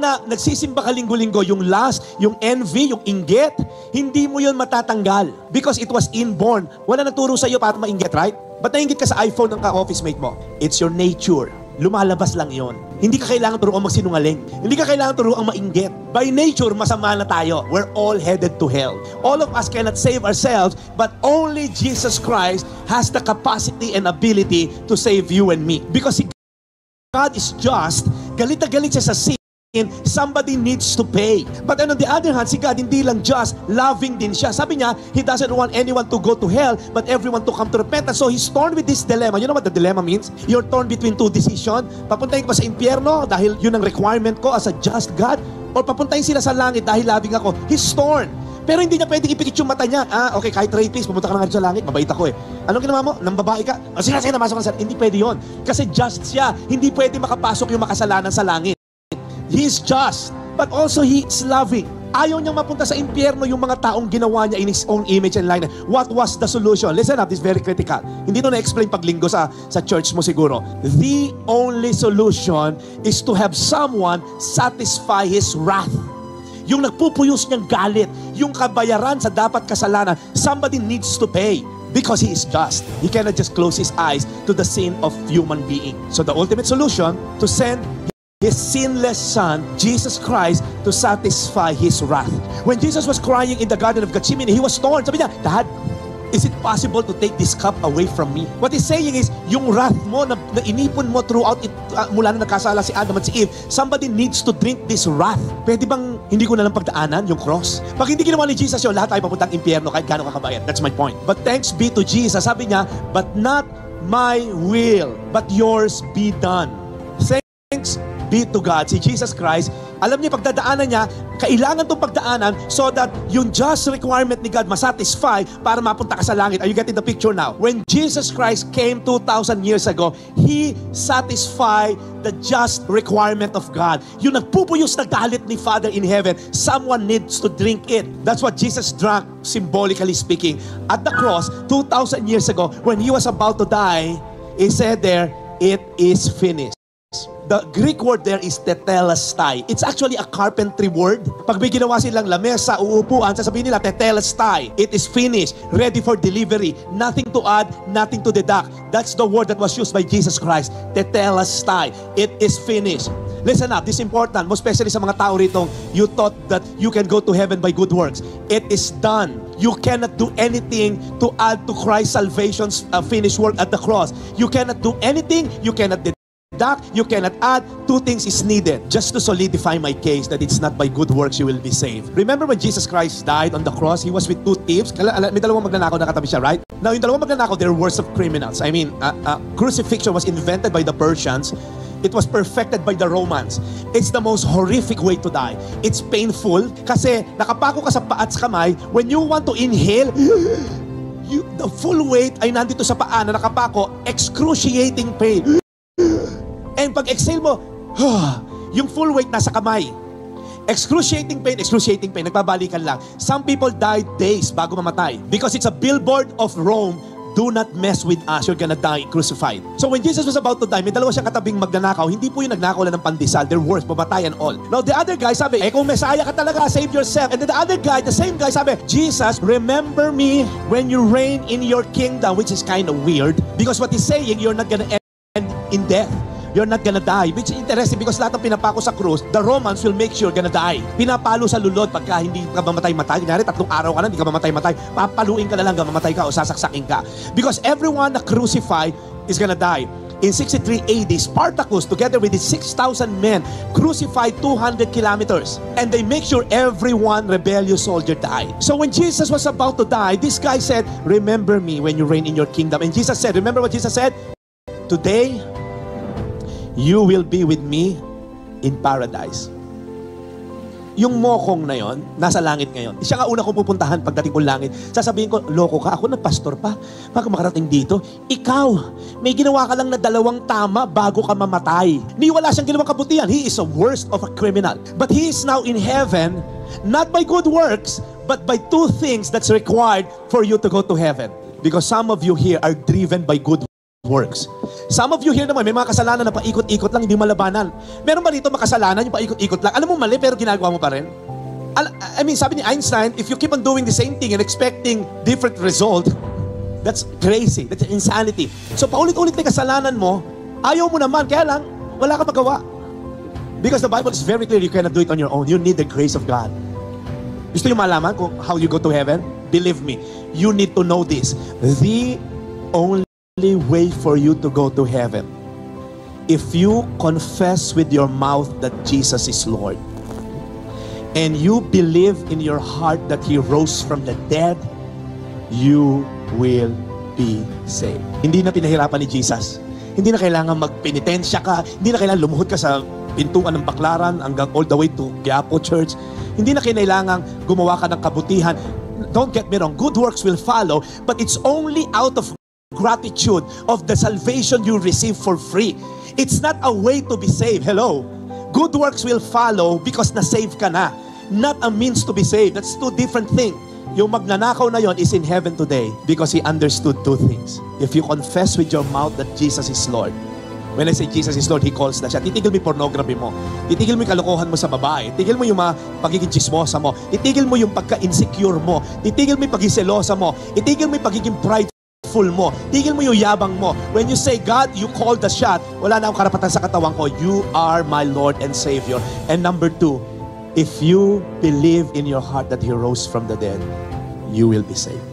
na nagsisimba ka linggo-linggo, yung lust, yung envy, yung inggit, hindi mo yun matatanggal. Because it was inborn. Wala nagturo sa iyo para mainggit, right? Ba't nainggit ka sa iPhone ng ka-office mate mo? It's your nature. Lumalabas lang yon. Hindi ka kailangan turuan magsinungaling. Hindi ka kailangan turuan mainggit. By nature, masama na tayo. We're all headed to hell. All of us cannot save ourselves, but only Jesus Christ has the capacity and ability to save you and me. Because God is just, galit na galit siya sa sin, somebody needs to pay. But on the other hand, si God hindi lang just, loving din siya. Sabi niya, He doesn't want anyone to go to hell, but everyone to come to repentance. So He's torn with this dilemma. You know what the dilemma means? You're torn between two decisions. Papuntahin ko sa impyerno dahil yun ang requirement ko as a just God, or papuntahin sila sa langit dahil loving ako. He's torn. Pero hindi niya pwedeng ipikit yung mata niya. Okay, kahit rapist, pumunta ka na nga sa langit, mabait ako eh. Anong ginawa mo? Nang babae ka? Sige, namasok ka sa... Hindi pwede yun. Kasi just siya. Hindi pwede makapasok yung makasalanan sa langit. He is just, but also He is loving. Ayaw niyang mapunta sa impyerno yung mga taong ginawa niya in His own image and likeness. What was the solution? Listen up, this is very critical. Hindi ito na-explain paglinggo sa church mo siguro. The only solution is to have someone satisfy His wrath. Yung nagpupuyos niyang galit, yung kabayaran sa dapat kasalanan, somebody needs to pay. Because He is just. He cannot just close His eyes to the sin of human being. So the ultimate solution, to send His sinless Son, Jesus Christ, to satisfy His wrath. When Jesus was crying in the Garden of Gethsemane, He was torn. Sabi niya, Dad, is it possible to take this cup away from me? What He's saying is, yung wrath mo na inipon mo throughout it, mula na nagkasala si Adam at si Eve, somebody needs to drink this wrath. Pwede bang hindi ko na lang pagdaanan yung cross? Pag hindi ginawa ni Jesus yun, lahat tayo papuntang impyerno kahit gano'ng kakabayan. That's my point. But thanks be to Jesus. Sabi niya, but not my will, but yours be done. Thanks be to God. Si Jesus Christ, alam niya pagdadaanan niya, kailangan itong pagdaanan so that yung just requirement ni God masatisfy para mapunta ka sa langit. Are you getting the picture now? When Jesus Christ came 2,000 years ago, He satisfied the just requirement of God. Yung nagpupuyos na galit ni Father in heaven, someone needs to drink it. That's what Jesus drank, symbolically speaking. At the cross, 2,000 years ago, when He was about to die, He said there, it is finished. The Greek word there is tetelestai. It's actually a carpentry word. Pag may ginawa silang lamesa, uupuan, sasabihin nila, tetelestai. It is finished, ready for delivery. Nothing to add, nothing to deduct. That's the word that was used by Jesus Christ. Tetelestai. It is finished. Listen up, this is important. Most especially sa mga tao rito, you thought that you can go to heaven by good works. It is done. You cannot do anything to add to Christ's salvation's finished work at the cross. You cannot do anything, you cannot deduct, you cannot add. Two things is needed just to solidify my case that it's not by good works you will be saved. Remember when Jesus Christ died on the cross, He was with two thieves. May dalawang magnanakaw na katabi siya, right? Now, yung dalawang magnanakaw, they're worst of criminals. I mean, crucifixion was invented by the Persians. It was perfected by the Romans. It's the most horrific way to die. It's painful kasi nakapako ka sa paa at sa kamay. When you want to inhale, the full weight ay nandito sa paa na nakapako, excruciating pain. And pag exhale mo, yung full weight nasa kamay. Excruciating pain, nagbabalikan lang. Some people died days bago mamatay because it's a billboard of Rome. Do not mess with us, you're gonna die crucified. So when Jesus was about to die, may dalawa siyang katabing magnanakaw. Hindi po yung nagnakaw lang ng pandesal. They're worse, mamatay and all. Now the other guy sabi, kung Messiah ka talaga, save yourself. And then the other guy, the same guy sabi, Jesus, remember me when you reign in your kingdom, which is kind of weird because what he's saying, you're not gonna end in death. You're not gonna die. Which is interesting because lahat ng pinapako sa krus, the Romans will make sure you're gonna die. Pinapalo sa lulod pagka hindi ka mamatay-matay. Kunyari, 3 araw ka na, hindi ka mamatay-matay. Papaluin ka na lang, mamatay ka o sasaksakin ka. Because everyone na crucified is gonna die. In 63 AD, Spartacus, together with his 6,000 men, crucified 200 kilometers. And they make sure every one rebellious soldier died. So when Jesus was about to die, this guy said, remember me when you reign in your kingdom. And Jesus said, remember what Jesus said? Today, you will be with me in paradise. Yung mokong na yon, nasa langit ngayon. Siya nga una kong pupuntahan pagdating ko langit. Sasabihin ko, loko ka, ako nagpastor pa. Bago makarating dito, ikaw, may ginawa ka lang na 2 tama bago ka mamatay. Ni wala siyang ginawang kabutihan. He is the worst of a criminal. But he is now in heaven, not by good works, but by 2 things that's required for you to go to heaven. Because some of you here are driven by good works. Some of you here naman, may mga kasalanan na paikot-ikot lang, hindi malabanan. Meron ba rito makasalanan yung paikot-ikot lang? Alam mo mali, pero ginagawa mo pa rin? I mean, sabi ni Einstein, if you keep on doing the same thing and expecting different result, that's crazy. That's insanity. So, paulit-ulit na kasalanan mo, ayaw mo naman, kaya lang, wala ka magawa. Because the Bible is very clear, you cannot do it on your own. You need the grace of God. Gusto niyo malaman kung how you go to heaven? Believe me, you need to know this. The only way for you to go to heaven, if you confess with your mouth that Jesus is Lord, and you believe in your heart that He rose from the dead, you will be saved. Hindi na pinahirapan ni Jesus. Hindi na kailangan magpenitensya ka. Hindi na kailangan lumuhod ka sa pintuan ng Baklaran hanggang all the way to Quiapo Church. Hindi na kailangan gumawa ka ng kabutihan. Don't get me wrong, good works will follow, but it's only out of gratitude of the salvation you receive for free. It's not a way to be saved. Hello? Good works will follow because na-save ka na. Not a means to be saved. That's two different things. Yung magnanakaw na yon is in heaven today because he understood two things. If you confess with your mouth that Jesus is Lord, when I say Jesus is Lord, He calls na siya. Titigil mo yung pornography mo. Titigil mo yung kalokohan mo sa babae. Titigil mo yung mga pagiging chismosa mo. Titigil mo yung pagka-insecure mo. Titigil mo yung pagiging selosa mo. Titigil mo yung pagiging prideful mo. Tigil mo yung yabang mo. When you say, God, you called the shot, wala na akong karapatan sa katawan ko. You are my Lord and Savior. And number two, if you believe in your heart that He rose from the dead, you will be saved.